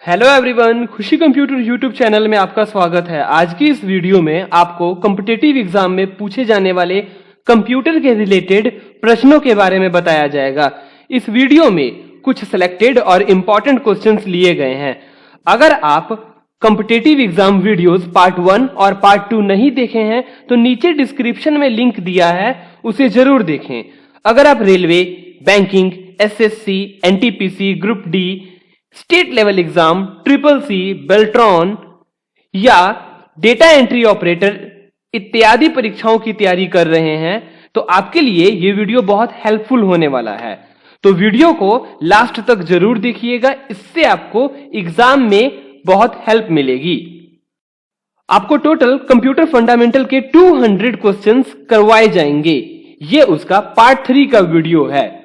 Hello everyone, खुशी computer YouTube channel में आपका स्वागत है। आज की इस वीडियो में आपको कॉम्पिटिटिव एग्जाम में पूछे जाने वाले कंप्यूटर के रिलेटेड प्रश्नों के बारे में बताया जाएगा। इस वीडियो में कुछ सिलेक्टेड और इंपॉर्टेंट क्वेश्चंस लिए गए हैं। अगर आप कॉम्पिटिटिव एग्जाम वीडियोस पार्ट 1 और पार्ट 2 नहीं देखे हैं तो नीचे डिस्क्रिप्शन में लिंक दिया है, उसे जरूर देखें। अगर आप railway, banking, SSC, NTPC, group D, state level exam, triple C, Beltron या डेटा एंट्री ऑपरेटर इत्यादि परीक्षाओं की तैयारी कर रहे हैं तो आपके लिए यह वीडियो बहुत हेल्पफुल होने वाला है। तो वीडियो को लास्ट तक जरूर देखिएगा, इससे आपको एग्जाम में बहुत हेल्प मिलेगी। आपको टोटल कंप्यूटर फंडामेंटल के 200 क्वेश्चंस करवाए जाएंगे। यह उसका पार्ट 3 का वीडियो है।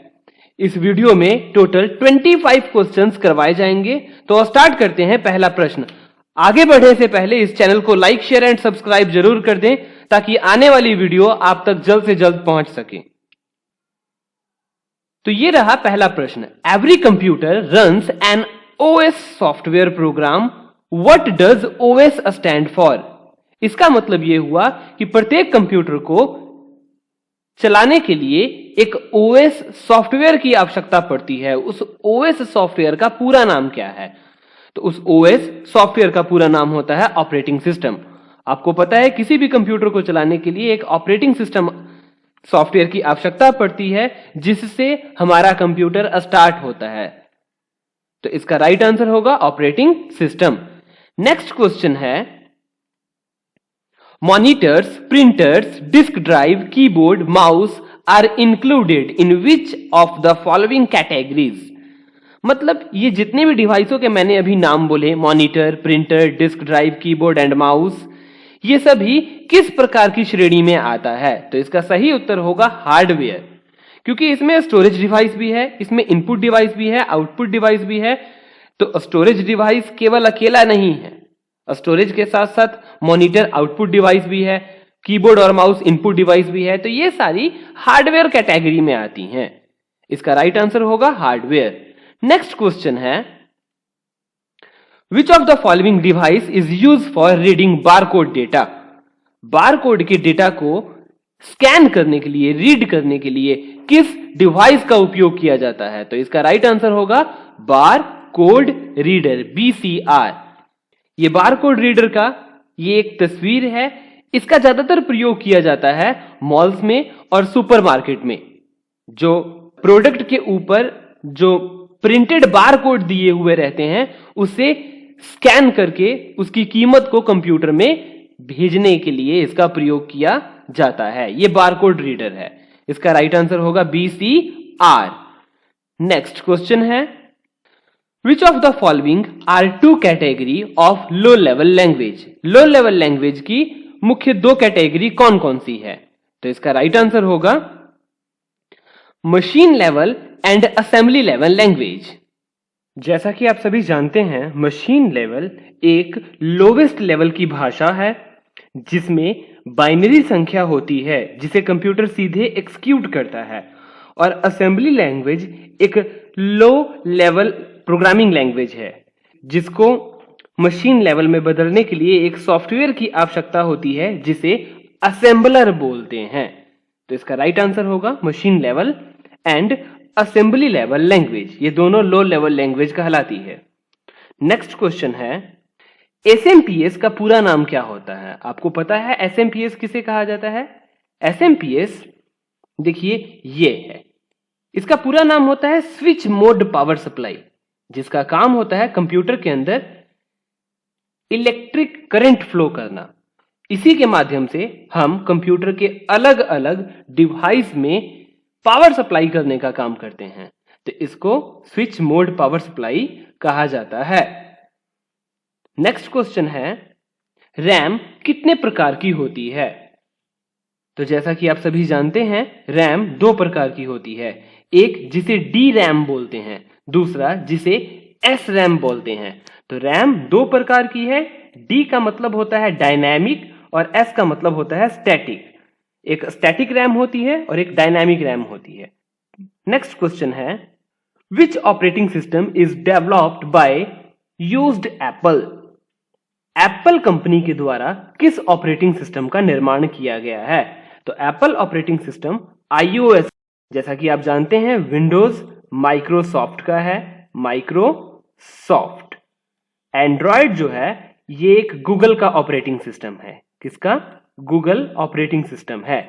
इस वीडियो में टोटल 25 क्वेश्चंस करवाए जाएंगे। तो स्टार्ट करते हैं। पहला प्रश्न। आगे बढ़ने से पहले इस चैनल को लाइक, शेयर एंड सब्सक्राइब जरूर कर दें ताकि आने वाली वीडियो आप तक जल्द से जल्द पहुंच सके। तो ये रहा पहला प्रश्न। Every computer runs N OS software program. What does OS stand for? इसका मतलब यह हुआ कि प्रत्येक कंप्यूटर को चलाने के लिए एक ओएस सॉफ्टवेयर की आवश्यकता पड़ती है। उस ओएस सॉफ्टवेयर का पूरा नाम क्या है? तो उस ओएस सॉफ्टवेयर का पूरा नाम होता है ऑपरेटिंग सिस्टम। आपको पता है किसी भी कंप्यूटर को चलाने के लिए एक ऑपरेटिंग सिस्टम सॉफ्टवेयर की आवश्यकता पड़ती है जिससे हमारा कंप्यूटर स्टार्ट होता है। तो इसका राइट आंसर होगा ऑपरेटिंग सिस्टम। नेक्स्ट क्वेश्चन है, monitors, printers, disk drive, keyboard, mouse are included in which of the following categories? मतलब ये जितने भी डिवाइसों के मैंने अभी नाम बोले, monitor, printer, disk drive, keyboard and mouse, ये सभी किस प्रकार की श्रेणी में आता है? तो इसका सही उत्तर होगा हार्डवेयर, क्योंकि इसमें स्टोरेज डिवाइस भी है, इसमें इनपुट डिवाइस भी है, आउटपुट डिवाइस भी है। तो स्टोरेज डिवाइस केवल अकेला नहीं है, स्टोरेज के साथ साथ मॉनिटर आउटपुट डिवाइस भी है, कीबोर्ड और माउस इनपुट डिवाइस भी है। तो ये सारी हार्डवेयर कैटेगरी में आती हैं। इसका राइट आंसर होगा हार्डवेयर। नेक्स्ट क्वेश्चन है, विच of the following device is use for reading barcode data? Barcode के डेटा को स्कैन करने के लिए, रीड करने के लिए किस डिवाइस का उपयोग किया जाता है? तो इसका राइट आंसर होगा बारकोड रीडर, BCR। ये बारकोड रीडर का ये एक तस्वीर है। इसका ज्यादातर प्रयोग किया जाता है मॉल्स में और सुपरमार्केट में। जो प्रोडक्ट के ऊपर जो प्रिंटेड बारकोड दिए हुए रहते हैं उसे स्कैन करके उसकी कीमत को कंप्यूटर में भेजने के लिए इसका प्रयोग किया जाता है। ये बारकोड रीडर है। इसका राइट आंसर होगा BCR। नेक्स्ट क्वेश्चन है, Which of the following are two category of low level language? Low level language की मुख्य दो कैटेगरी कौन कौन सी है? तो इसका राइट आंसर होगा machine level and assembly level language. जैसा कि आप सभी जानते हैं, मशीन लेवल एक लोवेस्ट लेवल की भाषा है जिसमें बाइनरी संख्या होती है जिसे कंप्यूटर सीधे एक्सिक्यूट करता है, और असेंबली लैंग्वेज एक लो लेवल प्रोग्रामिंग लैंग्वेज है जिसको मशीन लेवल में बदलने के लिए एक सॉफ्टवेयर की आवश्यकता होती है जिसे असेंबलर बोलते हैं। तो इसका राइट आंसर होगा machine level and assembly level language. ये दोनों लो लेवल लैंग्वेज कहलाती है। नेक्स्ट क्वेश्चन है, SMPS का पूरा नाम क्या होता है? आपको पता है SMPS किसे कहा जाता है? SMPS देखिए ये है, इसका पूरा नाम होता है स्विच मोड पावर सप्लाई, जिसका काम होता है कंप्यूटर के अंदर इलेक्ट्रिक करंट फ्लो करना। इसी के माध्यम से हम कंप्यूटर के अलग अलग डिवाइस में पावर सप्लाई करने का काम करते हैं। तो इसको स्विच मोड पावर सप्लाई कहा जाता है। नेक्स्ट क्वेश्चन है, रैम कितने प्रकार की होती है? तो जैसा कि आप सभी जानते हैं, रैम दो प्रकार की होती है। एक जिसे DRAM बोलते हैं, दूसरा जिसे SRAM बोलते हैं। तो रैम दो प्रकार की है। D का मतलब होता है डायनामिक और S का मतलब होता है स्टैटिक। एक स्टैटिक रैम होती है और एक डायनामिक रैम होती है। नेक्स्ट क्वेश्चन है, which operating system is developed by used Apple. Apple company के द्वारा किस ऑपरेटिंग सिस्टम का निर्माण किया गया है? तो एप्पल ऑपरेटिंग सिस्टम iOS, जैसा कि आप जानते हैं विंडोज माइक्रोसॉफ्ट का है, माइक्रोसॉफ्ट। एंड्रॉयड जो है ये एक गूगल का ऑपरेटिंग सिस्टम है। किसका? गूगल ऑपरेटिंग सिस्टम है।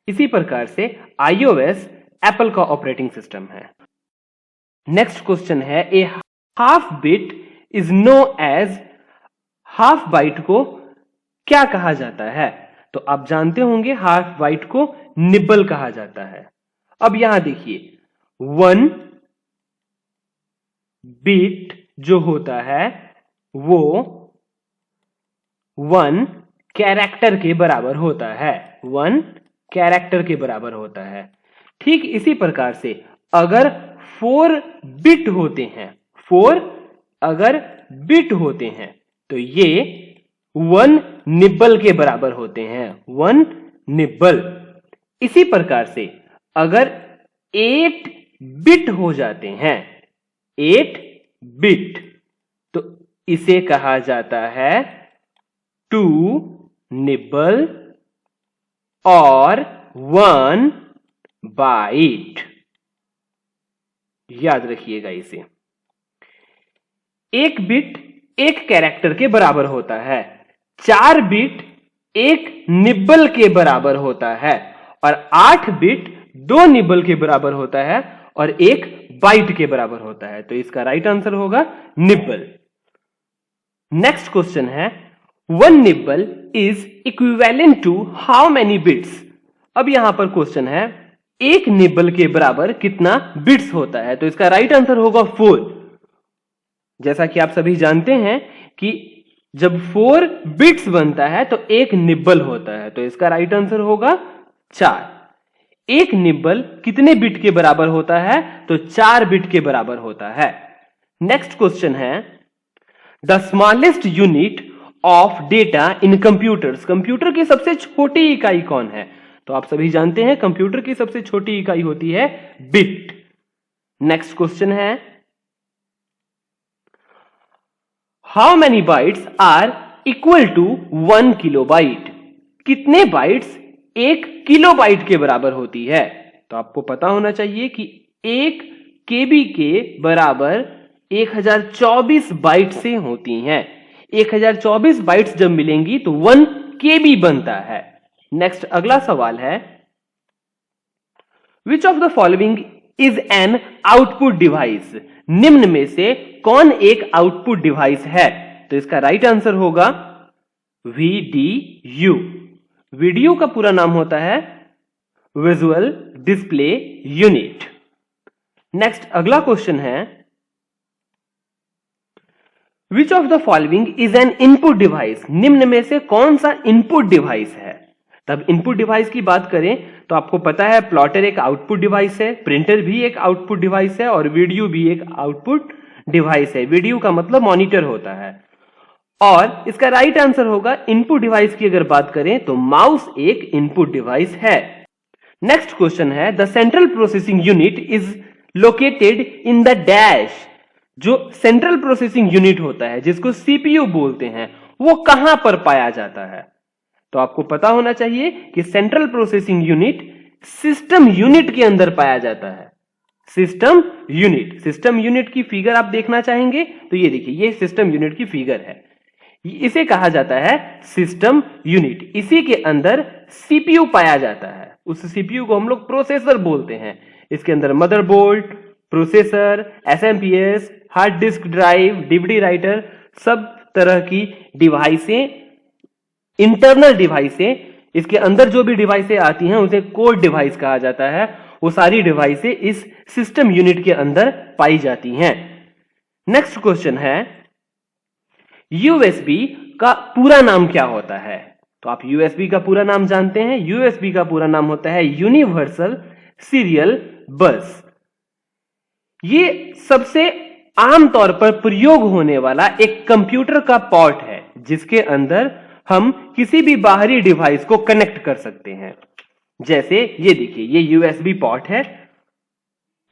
इसी प्रकार से iOS एप्पल का ऑपरेटिंग सिस्टम है। नेक्स्ट क्वेश्चन है, a half bit is known as, half byte को क्या कहा जाता है? तो आप जानते होंगे हाफ बाइट को निबल कहा जाता है। अब यहां देखिए, 1 बिट जो होता है वो 1 कैरेक्टर के बराबर होता है, 1 कैरेक्टर के बराबर होता है। ठीक इसी प्रकार से अगर 4 बिट होते हैं, 4 अगर बिट होते हैं तो ये 1 निब्बल के बराबर होते हैं, 1 निब्बल। इसी प्रकार से अगर 8 बिट हो जाते हैं, 8 बिट, तो इसे कहा जाता है 2 निब्बल और 1 बाइट। याद रखिएगा इसे। 1 बिट 1 कैरेक्टर के बराबर होता है, 4 बिट 1 निब्बल के बराबर होता है और 8 बिट 2 निब्बल के बराबर होता है और 1 बाइट के बराबर होता है। तो इसका राइट आंसर होगा निब्बल। नेक्स्ट क्वेश्चन है, 1 nibble is equivalent to how many bits? अब यहां पर क्वेश्चन है 1 निब्बल के बराबर कितना बिट्स होता है? तो इसका राइट आंसर होगा 4। जैसा कि आप सभी जानते हैं कि जब 4 बिट्स बनता है तो 1 निब्बल होता है, तो इसका राइट आंसर होगा 4। 1 निब्बल कितने बिट के बराबर होता है? तो 4 बिट के बराबर होता है। नेक्स्ट क्वेश्चन है, the smallest unit of data in computers, computer की सबसे छोटी इकाई कौन है? तो आप सभी जानते हैं कंप्यूटर की सबसे छोटी इकाई होती है बिट। नेक्स्ट क्वेश्चन है, how many bytes are equal to 1 kilobyte? कितने बाइट्स 1 किलोबाइट के बराबर होती है? तो आपको पता होना चाहिए कि 1 केबी के बराबर 1024 बाइट से होती हैं। 1024 बाइट्स जब मिलेंगी तो 1 केबी बनता है। नेक्स्ट अगला सवाल है, विच of the following is an output device? निम्न में से कौन एक आउटपुट डिवाइस है? तो इसका राइट आंसर होगा VDU। वीडियो का पूरा नाम होता है विजुअल डिस्प्ले यूनिट। नेक्स्ट अगला क्वेश्चन है, विच of the following is an input device? निम्न में से कौन सा इनपुट डिवाइस है? तब इनपुट डिवाइस की बात करें तो आपको पता है प्लॉटर एक आउटपुट डिवाइस है, प्रिंटर भी एक आउटपुट डिवाइस है और वीडियो भी एक आउटपुट डिवाइस है। वीडियो का मतलब मॉनिटर होता है। और इसका राइट आंसर होगा, इनपुट डिवाइस की अगर बात करें तो माउस एक इनपुट डिवाइस है। नेक्स्ट क्वेश्चन है, the central processing unit is located in the dash. जो सेंट्रल प्रोसेसिंग यूनिट होता है जिसको सीपीयू बोलते हैं, वो कहां पर पाया जाता है? तो आपको पता होना चाहिए कि central processing unit system unit के अंदर पाया जाता है। सिस्टम यूनिट, सिस्टम यूनिट की फिगर आप देखना चाहेंगे तो ये देखिए, ये सिस्टम यूनिट की फिगर है। इसे कहा जाता है सिस्टम यूनिट। इसी के अंदर सीपीयू पाया जाता है। उस सीपीयू को हम लोग प्रोसेसर बोलते हैं। इसके अंदर motherboard, processor, SMPS, hard disk drive, DVD writer, सब तरह की डिवाइसें, इंटरनल डिवाइसें, इसके अंदर जो भी डिवाइसें आती हैं उसे कोर डिवाइस कहा जाता है। वो सारी डिवाइसें इस सिस्टम यूनिट के अंदर पाई जाती हैं। नेक्स्ट क्वेश्चन है, यूएसबी का पूरा नाम क्या होता है? तो आप यूएसबी का पूरा नाम जानते हैं। यूएसबी का पूरा नाम होता है यूनिवर्सल सीरियल बस। ये सबसे आमतौर पर प्रयोग होने वाला एक कंप्यूटर का पोर्ट है जिसके अंदर हम किसी भी बाहरी डिवाइस को कनेक्ट कर सकते हैं। जैसे ये देखिए, ये यूएसबी पोर्ट है।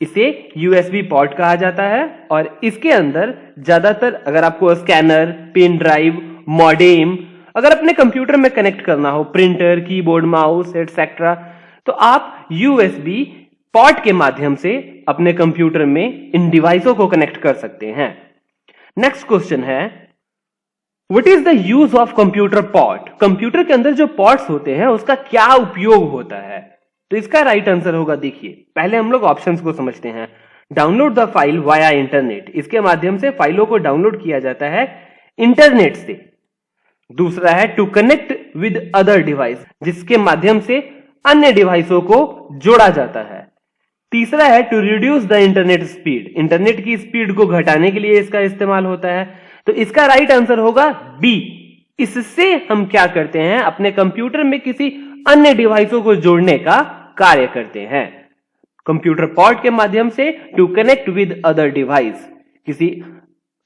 इसे यूएसबी पोर्ट कहा जाता है और इसके अंदर ज्यादातर अगर आपको स्कैनर, पेन ड्राइव, मॉडेम अगर अपने कंप्यूटर में कनेक्ट करना हो, प्रिंटर, कीबोर्ड, माउस एटसेट्रा, तो आप यूएसबी पोर्ट के माध्यम से अपने कंप्यूटर में इन डिवाइसों को कनेक्ट कर सकते हैं। नेक्स्ट क्वेश्चन है, what is the use of computer port? Computer के अंदर जो पोर्ट्स होते हैं उसका क्या उपयोग होता है? तो इसका राइट आंसर होगा, देखिए पहले हम लोग ऑप्शंस को समझते हैं। Download the file via internet, इसके माध्यम से फाइलों को डाउनलोड किया जाता है इंटरनेट से। दूसरा है to connect with other device, जिसके माध्यम से अन्य डिवाइसों को जोड़ा जाता है। तीसरा है to reduce the internet speed, internet की स्पीड को घटाने के लिए इसका इस्तेमाल होता है। तो इसका राइट आंसर होगा बी। इससे हम क्या करते हैं, अपने कंप्यूटर में किसी अन्य डिवाइसों को जोड़ने का कार्य करते हैं। कंप्यूटर पोर्ट के माध्यम से to connect with other device, किसी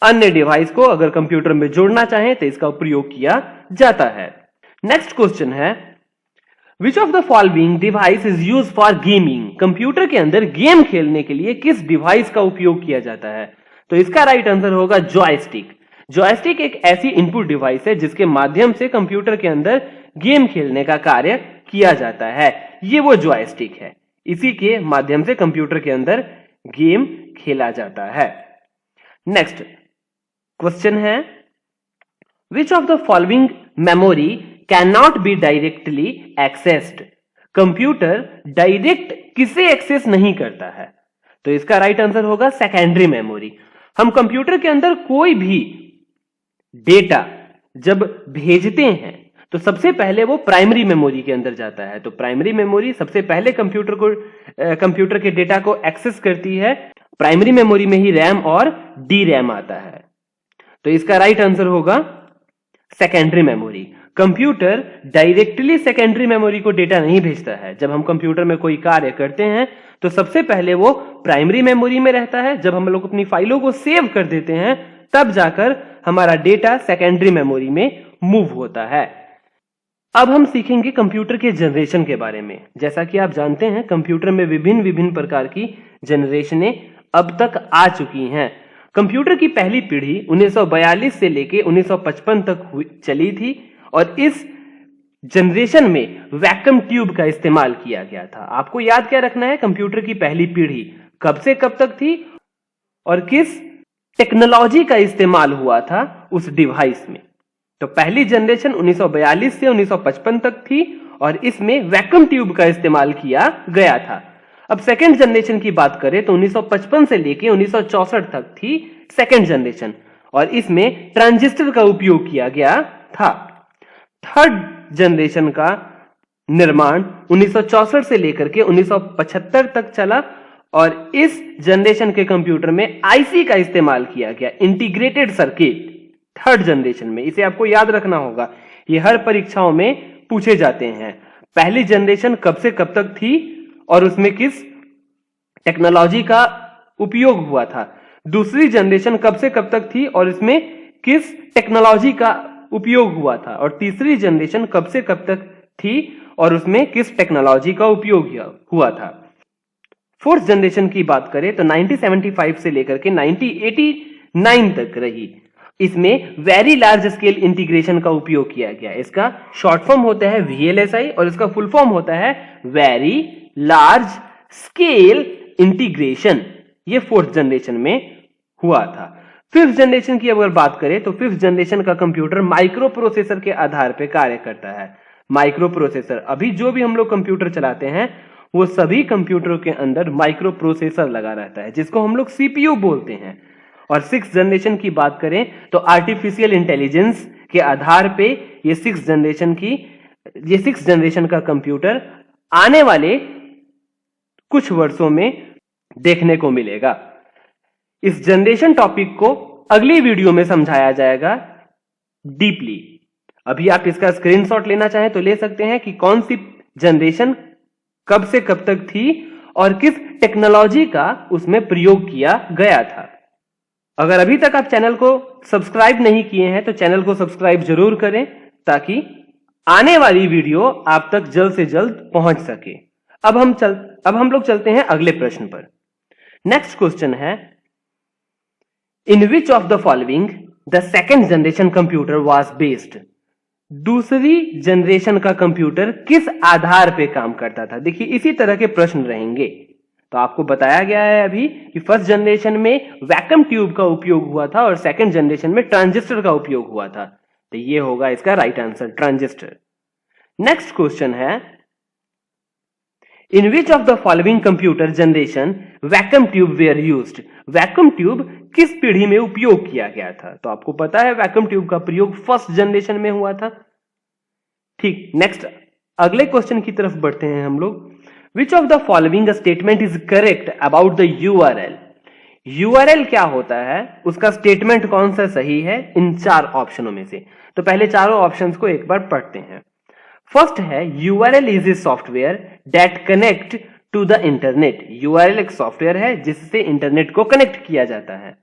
अन्य डिवाइस को अगर कंप्यूटर में जोड़ना चाहें तो इसका प्रयोग किया जाता है। नेक्स्ट क्वेश्चन है, विच of the following device is use for gaming? Computer के अंदर गेम खेलने के लिए किस डिवाइस का उपयोग किया जाता है? तो इसका राइट आंसर होगा जॉयस्टिक। जॉयस्टिक एक ऐसी इनपुट डिवाइस है जिसके माध्यम से कंप्यूटर के अंदर गेम खेलने का कार्य किया जाता है। ये वो जॉयस्टिक है, इसी के माध्यम से कंप्यूटर के अंदर गेम खेला जाता है। नेक्स्ट क्वेश्चन है, विच of the following memory can not be directly accessed? Computer direct किसे एक्सेस नहीं करता है? तो इसका राइट आंसर होगा सेकेंडरी मेमोरी। हम कंप्यूटर के अंदर कोई भी डेटा जब भेजते हैं तो सबसे पहले वो प्राइमरी मेमोरी के अंदर जाता है। तो प्राइमरी मेमोरी सबसे पहले कंप्यूटर के डेटा को एक्सेस करती है। प्राइमरी मेमोरी में ही रैम और डी रैम आता है। तो इसका राइट आंसर होगा secondary memory. Computer directly secondary memory को डेटा नहीं भेजता है। जब हम कंप्यूटर में कोई कार्य करते हैं तो सबसे पहले वो प्राइमरी मेमोरी में रहता है। जब हम लोग अपनी फाइलों को सेव कर देते हैं तब जाकर हमारा डेटा सेकेंडरी मेमोरी में मूव होता है। अब हम सीखेंगे कंप्यूटर के जनरेशन के बारे में। जैसा कि आप जानते हैं कंप्यूटर में विभिन्न प्रकार की जनरेशनें अब तक आ चुकी हैं। कंप्यूटर की पहली पीढ़ी 1942 से लेके 1955 तक चली थी और इस जनरेशन में वैक्यूम ट्यूब का इस्तेमाल किया गया था। आपको याद क्या रखना है, कंप्यूटर की पहली पीढ़ी कब से कब तक थी और किस टेक्नोलॉजी का इस्तेमाल हुआ था उस डिवाइस में। तो पहली जनरेशन 1942 से 1955 तक थी और इसमें वैक्यूम ट्यूब का इस्तेमाल किया गया था। अब सेकेंड जनरेशन की बात करें तो 1955 से लेके 1964 तक थी सेकेंड जनरेशन और इसमें ट्रांजिस्टर का उपयोग किया गया था। थर्ड जनरेशन का निर्माण 1964 से लेकर के 1975 तक चला और इस जनरेशन के कंप्यूटर में आईसी का इस्तेमाल किया गया, इंटीग्रेटेड सर्किट। थर्ड जनरेशन में इसे आपको याद रखना होगा, ये हर परीक्षाओं में पूछे जाते हैं। पहली जनरेशन कब से कब तक थी और उसमें किस टेक्नोलॉजी का उपयोग हुआ था। दूसरी जनरेशन कब से कब तक थी और इसमें किस टेक्नोलॉजी का उपयोग हुआ था। और तीसरी जनरेशन कब से कब तक थी और उसमें किस टेक्नोलॉजी का उपयोग हुआ था। फोर्थ जनरेशन की बात करें तो 1975 से लेकर के 1989 तक रही। इसमें वेरी लार्ज स्केल इंटीग्रेशन का उपयोग किया गया। इसका शॉर्ट फॉर्म होता है VLSI और इसका फुल फॉर्म होता है वेरी लार्ज स्केल इंटीग्रेशन। ये फोर्थ जनरेशन में हुआ था। फिफ्थ जनरेशन की अगर बात करें तो फिफ्थ जनरेशन का कंप्यूटर माइक्रो प्रोसेसर के आधार पर कार्य करता है। माइक्रो प्रोसेसर, अभी जो भी हम लोग कंप्यूटर चलाते हैं वो सभी कंप्यूटरों के अंदर माइक्रो प्रोसेसर लगा रहता है जिसको हम लोग CPU बोलते हैं। और सिक्स जनरेशन की बात करें तो आर्टिफिशियल इंटेलिजेंस के आधार पे ये सिक्स जनरेशन का कंप्यूटर आने वाले कुछ वर्षों में देखने को मिलेगा। इस जनरेशन टॉपिक को अगली वीडियो में समझाया जाएगा डीपली। अभी आप इसका स्क्रीनशॉट लेना चाहें तो ले सकते हैं कि कौन सी जनरेशन कब से कब तक थी और किस टेक्नोलॉजी का उसमें प्रयोग किया गया था। अगर अभी तक आप चैनल को सब्सक्राइब नहीं किए हैं तो चैनल को सब्सक्राइब जरूर करें ताकि आने वाली वीडियो आप तक जल्द से जल्द पहुंच सके। अब हम लोग चलते हैं अगले प्रश्न पर। नेक्स्ट क्वेश्चन है, in which of the following the second generation computer was based. दूसरी जनरेशन का कंप्यूटर किस आधार पे काम करता था। देखिए इसी तरह के प्रश्न रहेंगे। तो आपको बताया गया है अभी कि फर्स्ट जनरेशन में वैक्यूम ट्यूब का उपयोग हुआ था और सेकंड जनरेशन में ट्रांजिस्टर का उपयोग हुआ था। तो ये होगा इसका right answer, transistor. Next question है, in which of the following computer generation vacuum tube were used. Vacuum tube किस पीढ़ी में उपयोग किया गया था। तो आपको पता है वैक्यूम ट्यूब का प्रयोग फर्स्ट जनरेशन में हुआ था। ठीक, नेक्स्ट अगले क्वेश्चन की तरफ बढ़ते हैं हम लोग। विच of the following statement is correct about the URL. URL क्या होता है, उसका स्टेटमेंट कौन सा सही है इन चार ऑप्शनों में से। तो पहले चारों ऑप्शंस को एक बार पढ़ते हैं। फर्स्ट है, URL is a software that connect to the internet. URL एक सॉफ्टवेयर है जिससे इंटरनेट को कनेक्ट किया जाता है।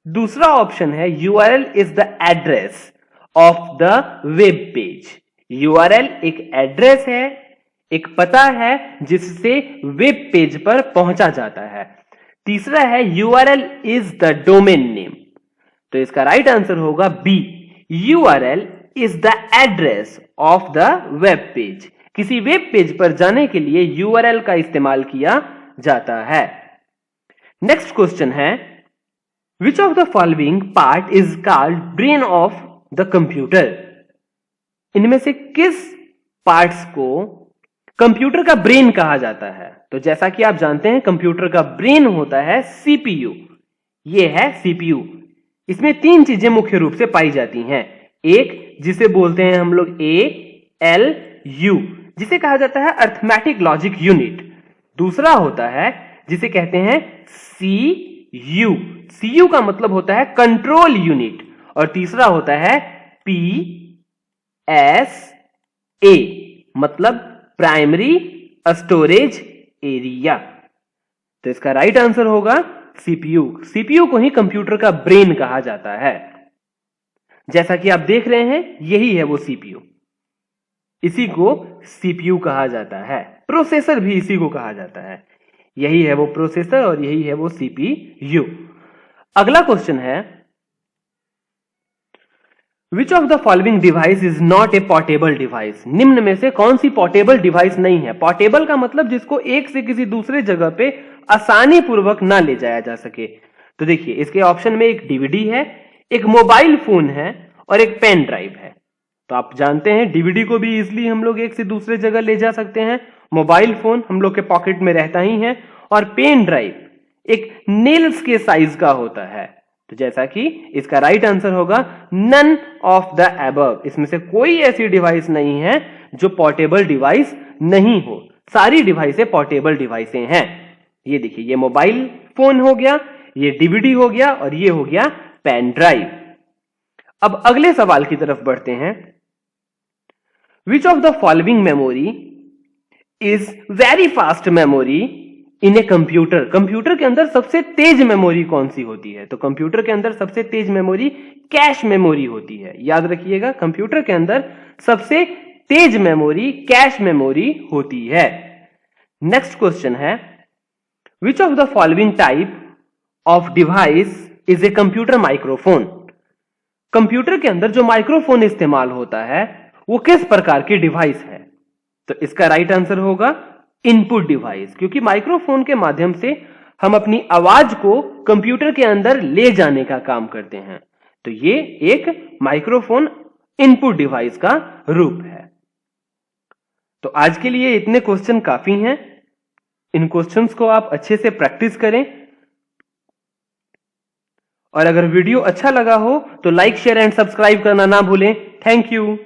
दूसरा ऑप्शन है, URL is the address of the web page. URL एक एड्रेस है, एक पता है जिससे वेब पेज पर पहुंचा जाता है। तीसरा है, URL is the domain name. तो इसका राइट आंसर होगा B, URL is the address of the web page. किसी वेब पेज पर जाने के लिए यूआरएल का इस्तेमाल किया जाता है। नेक्स्ट क्वेश्चन है, विच of the following part is called brain of the computer. इनमें से किस पार्ट्स को कंप्यूटर का ब्रेन कहा जाता है। तो जैसा कि आप जानते हैं कंप्यूटर का ब्रेन होता है सीपीयू। ये है सीपीयू। इसमें तीन चीजें मुख्य रूप से पाई जाती हैं। एक जिसे बोलते हैं हम लोग ALU, जिसे कहा जाता है अर्थमेटिक लॉजिक यूनिट। दूसरा होता है जिसे कहते हैं CU। CU का मतलब होता है कंट्रोल यूनिट। और तीसरा होता है PSA, मतलब प्राइमरी स्टोरेज एरिया। तो इसका राइट आंसर होगा सीपीयू। सीपीयू को ही कंप्यूटर का ब्रेन कहा जाता है। जैसा कि आप देख रहे हैं यही है वो सीपीयू, इसी को सीपीयू कहा जाता है। प्रोसेसर भी इसी को कहा जाता है। यही है वो प्रोसेसर और यही है वो सीपीयू। अगला क्वेश्चन है, विच of the following device is not a portable device. निम्न में से कौन सी पोर्टेबल डिवाइस नहीं है। पोर्टेबल का मतलब जिसको एक से किसी दूसरे जगह पे आसानी पूर्वक ना ले जाया जा सके। तो देखिए इसके ऑप्शन में एक डीवीडी है, एक मोबाइल फोन है और एक पेन ड्राइव है। तो आप जानते हैं डीवीडी को भी इजिली हम लोग एक से दूसरे जगह ले जा सकते हैं। मोबाइल फोन हम लोग के पॉकेट में रहता ही है और पेन ड्राइव एक नेल्स के साइज का होता है। तो जैसा कि इसका राइट आंसर होगा नन ऑफ द अबव। इसमें से कोई ऐसी डिवाइस नहीं है जो पोर्टेबल डिवाइस नहीं हो। सारी डिवाइसें पोर्टेबल डिवाइसें हैं। ये देखिए, ये मोबाइल फोन हो गया, ये डीवीडी हो गया और ये हो गया पेन ड्राइव। अब अगले सवाल की तरफ बढ़ते हैं। विच of the following memory is very fast memory in a computer. Computer के अंदर सबसे तेज मेमोरी कौन सी होती है। तो कंप्यूटर के अंदर सबसे तेज मेमोरी कैश मेमोरी होती है। याद रखिएगा, कंप्यूटर के अंदर सबसे तेज मेमोरी कैश मेमोरी होती है। नेक्स्ट क्वेश्चन है, विच of the following type of device is a computer microphone. Computer के अंदर जो माइक्रोफोन इस्तेमाल होता है वो किस प्रकार की डिवाइस है। तो इसका राइट आंसर होगा इनपुट डिवाइस, क्योंकि माइक्रोफोन के माध्यम से हम अपनी आवाज को कंप्यूटर के अंदर ले जाने का काम करते हैं। तो ये एक माइक्रोफोन इनपुट डिवाइस का रूप है। तो आज के लिए इतने क्वेश्चन काफी हैं। इन क्वेश्चंस को आप अच्छे से प्रैक्टिस करें और अगर वीडियो अच्छा लगा हो तो लाइक, शेयर एंड सब्सक्राइब करना ना भूलें। Thank you.